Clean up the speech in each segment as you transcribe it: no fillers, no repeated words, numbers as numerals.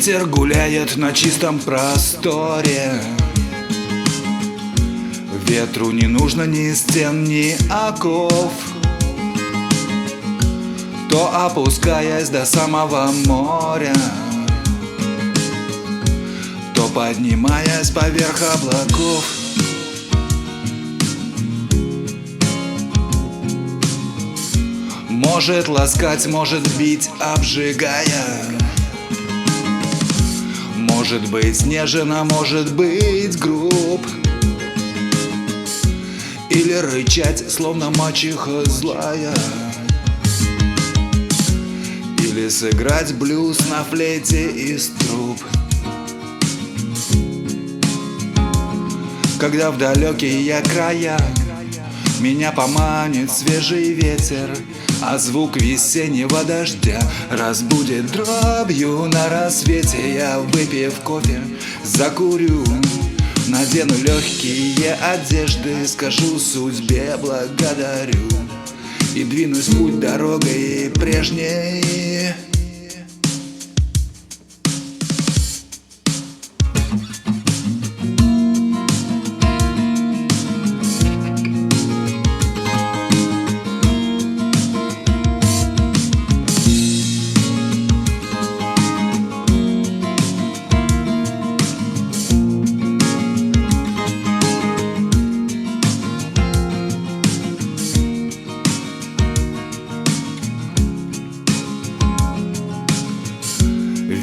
Ветер гуляет на чистом просторе. Ветру не нужно ни стен, ни оков. То опускаясь до самого моря, то поднимаясь поверх облаков. Может ласкать, может бить, обжигая. Может быть нежен, а может быть груб. Или рычать, словно мачеха злая. Или сыграть блюз на флейте из труб. Когда в далекие края меня поманит свежий ветер, а звук весеннего дождя разбудит дробью на рассвете. Я, выпив кофе, закурю, надену легкие одежды, скажу судьбе благодарю и двинусь в путь дорогой прежней.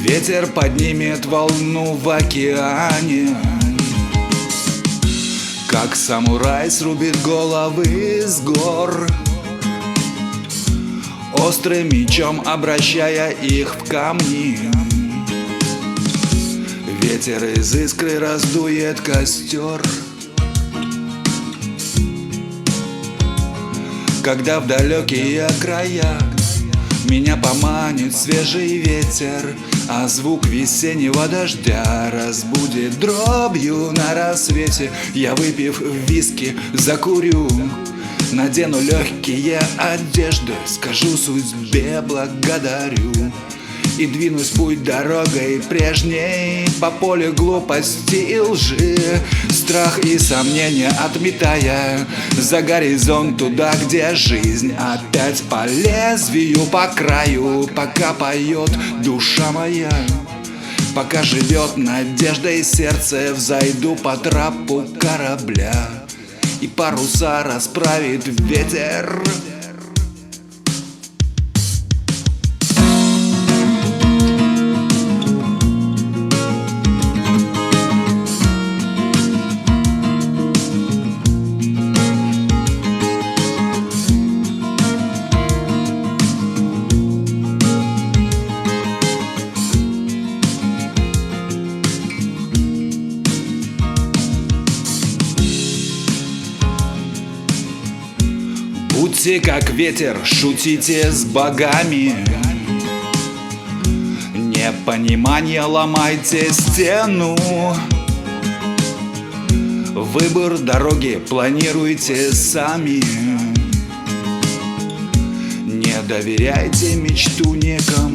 Ветер поднимет волну в океане, как самурай срубит головы с гор, острым мечом обращая их в камни. Ветер из искры раздует костер. Когда в далекие края меня поманит свежий ветер, а звук весеннего дождя разбудит дробью на рассвете. Я, выпив виски, закурю, надену легкие одежды, скажу судьбе благодарю и двинусь в путь дорогой прежней, по полю глупости и лжи, страх и сомнения отметая за горизонт, туда, где жизнь опять по лезвию, по краю. Пока поет душа моя, пока живет надеждой сердце, взойду по трапу корабля, и паруса расправит ветер. Будьте как ветер, шутите с богами. Непонимание ломайте стену. Выбор дороги планируйте сами. Не доверяйте мечту никому.